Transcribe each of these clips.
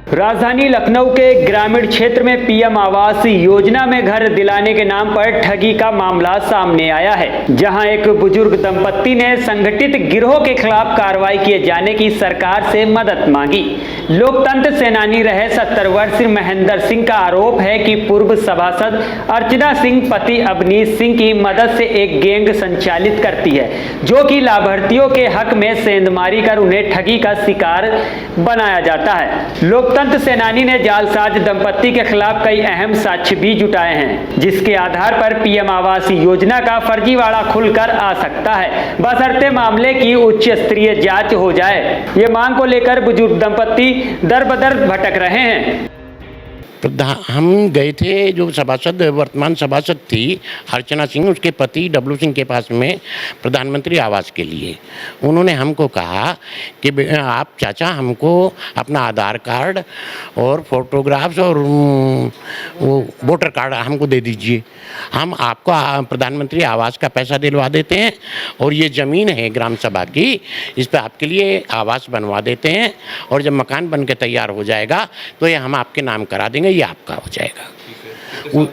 राजधानी लखनऊ के ग्रामीण क्षेत्र में पीएम आवास योजना में घर दिलाने के नाम पर ठगी का मामला सामने आया है, जहां एक बुजुर्ग दंपत्ति ने संगठित गिरोह के खिलाफ कार्रवाई किए जाने की सरकार से मदद मांगी। लोकतंत्र सेनानी रहे 70 वर्षीय महेंद्र सिंह का आरोप है कि पूर्व सभासद अर्चना सिंह पति अवनीश सिंह की मदद से एक गैंग संचालित करती है, जो कि लाभार्थियों के हक में सेंधमारी कर उन्हें ठगी का शिकार बनाया जाता है। लोकतंत्र सेनानी ने जालसाज दंपत्ति के खिलाफ कई अहम साक्ष्य भी जुटाए हैं, जिसके आधार पर पीएम आवास योजना का फर्जीवाड़ा खुलकर आ सकता है, बशर्ते मामले की उच्च स्तरीय जांच हो जाए। ये मांग को लेकर बुजुर्ग दंपत्ति दर बदर भटक रहे हैं। हम गए थे, जो सभासद वर्तमान सभासद थी अर्चना सिंह, उसके पति डब्लू सिंह के पास में प्रधानमंत्री आवास के लिए। उन्होंने हमको कहा कि आप चाचा हमको अपना आधार कार्ड और फोटोग्राफ्स और वो वोटर कार्ड हमको दे दीजिए, हम आपको प्रधानमंत्री आवास का पैसा दिलवा देते हैं और ये ज़मीन है ग्राम सभा की, इस पर आपके लिए आवास बनवा देते हैं और जब मकान बन के तैयार हो जाएगा तो ये हम आपके नाम करा देंगे, ये आपका हो जाएगा।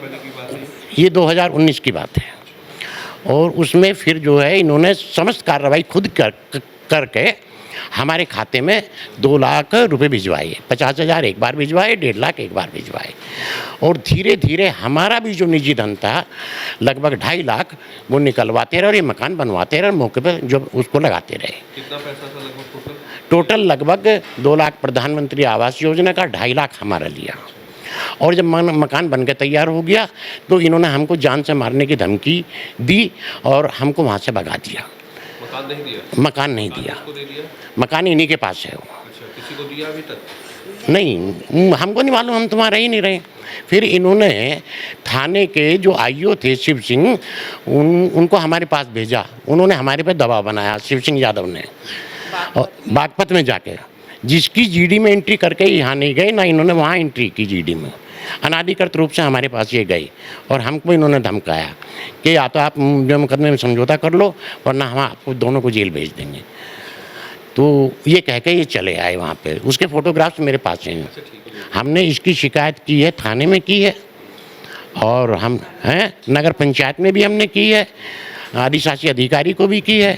ये 2019 की बात है। और उसमें फिर जो है इन्होंने समस्त कार्रवाई खुद करके हमारे खाते में 2 लाख रुपए भिजवाए, 50,000 एक बार भिजवाए, 1.5 लाख एक बार भिजवाए। और धीरे धीरे हमारा भी जो निजी धन था लगभग 2.5 लाख वो निकलवाते रहे और ये मकान बनवाते रहे, मौके पर जो उसको लगाते रहे। कितना पैसा था लगभग टोटल लगभग 2 लाख प्रधानमंत्री आवास योजना का, 2.5 लाख हमारा लिया। और जब मकान बन के तैयार हो गया तो इन्होंने हमको जान से मारने की धमकी दी और हमको वहाँ से भगा दिया। मकान नहीं दिया? मकान नहीं दिया, मकान इन्हीं के पास है वो। अच्छा, किसी को दिया अभी तक? नहीं, हमको नहीं मालूम, हम तुम्हारे ही नहीं रहे। फिर इन्होंने थाने के जो आईओ थे शिव सिंह, उनको हमारे पास भेजा। उन्होंने हमारे पे दबाव बनाया, शिव सिंह यादव ने, बागपत में जाके, जिसकी जीडी में एंट्री करके यहाँ नहीं गए, ना इन्होंने वहाँ एंट्री की जीडी में। अनाधिकृत रूप से हमारे पास ये गई और हमको इन्होंने धमकाया कि या तो आप जो मुकदमे में समझौता कर लो वरना हम आपको दोनों को जेल भेज देंगे। तो ये कह के ये चले आए वहाँ पे। उसके फोटोग्राफ्स मेरे पास हैं। हमने इसकी शिकायत की है, थाने में की है और हम हैं नगर पंचायत में भी हमने की है, अधिशासी अधिकारी को भी की है।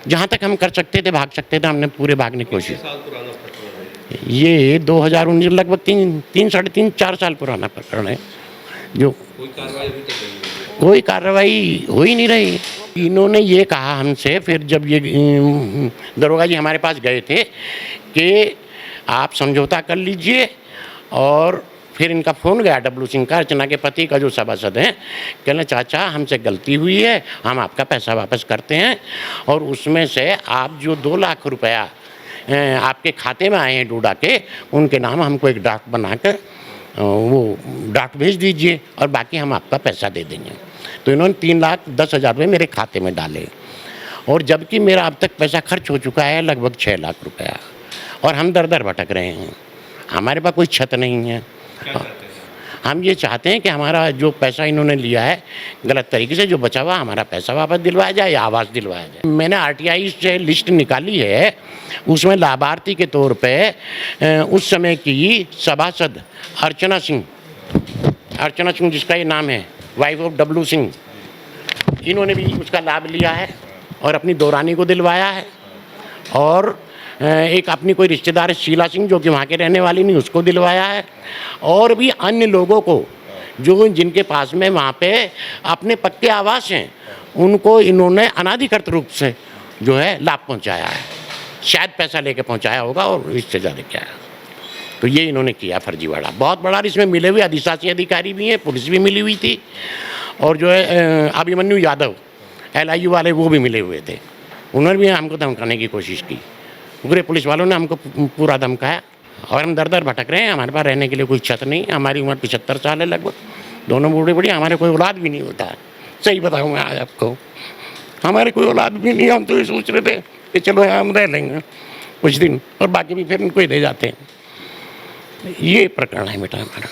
जहाँ तक हम कर सकते थे, भाग सकते थे, हमने पूरे भागने की कोशिश। ये 2019 लगभग 3-4 साल पुराना प्रकरण है। जो कोई कार्रवाई हो ही नहीं रही। इन्होंने ये कहा हमसे, फिर जब ये दरोगा जी हमारे पास गए थे कि आप समझौता कर लीजिए, और फिर इनका फ़ोन गया डब्लू सिंह का, अर्चना के पति का जो सभासद हैं, कहने चाचा हमसे गलती हुई है, हम आपका पैसा वापस करते हैं और उसमें से आप जो 2 लाख रुपया आपके खाते में आए हैं डूडा के, उनके नाम हमको एक ड्राफ्ट बना कर वो ड्राफ्ट भेज दीजिए और बाकी हम आपका पैसा दे देंगे। तो इन्होंने 3,10,000 रुपये मेरे खाते में डाले और जबकि मेरा अब तक पैसा खर्च हो चुका है लगभग 6 लाख रुपया, और हम दर दर भटक रहे हैं। हमारे पास कोई छत नहीं है। हम ये चाहते हैं कि हमारा जो पैसा इन्होंने लिया है गलत तरीके से, जो बचा हुआ हमारा पैसा वापस दिलवाया जाए या आवास दिलवाया जाए। मैंने आरटीआई से लिस्ट निकाली है, उसमें लाभार्थी के तौर पे उस समय की सभासद अर्चना सिंह जिसका ये नाम है, वाइफ ऑफ डब्लू सिंह, इन्होंने भी उसका लाभ लिया है और अपनी दौरानी को दिलवाया है। और एक अपनी कोई रिश्तेदार शीला सिंह जो कि वहाँ के रहने वाली नहीं, उसको दिलवाया है। और भी अन्य लोगों को जो जिनके पास में वहाँ पे अपने पक्के आवास हैं, उनको इन्होंने अनाधिकृत रूप से जो है लाभ पहुँचाया है। शायद पैसा लेके पहुँचाया होगा और इससे ज़्यादा क्या है। तो ये इन्होंने किया फर्जीवाड़ा बहुत बड़ा। इसमें मिले हुए अधिशासी अधिकारी भी हैं, पुलिस भी मिली हुई थी, और जो है अभिमन्यु यादव LIU वाले वो भी मिले हुए थे। उन्होंने भी हमको धमकाने की कोशिश की। पूरे पुलिस वालों ने हमको पूरा धमकाया और हम दर दर भटक रहे हैं। हमारे पास रहने के लिए कोई छत नहीं। हमारी उम्र 75 साल है लगभग, दोनों बूढ़े बूढ़े, हमारे कोई औलाद भी नहीं होता है। सही बताऊँ मैं आज आपको, हमारे कोई औलाद भी नहीं। हम तो ये सोच रहे थे कि चलो हम रह लेंगे कुछ दिन और बाकी भी फिर इनको ही दे जाते हैं। ये प्रकरण है बेटा हमारा।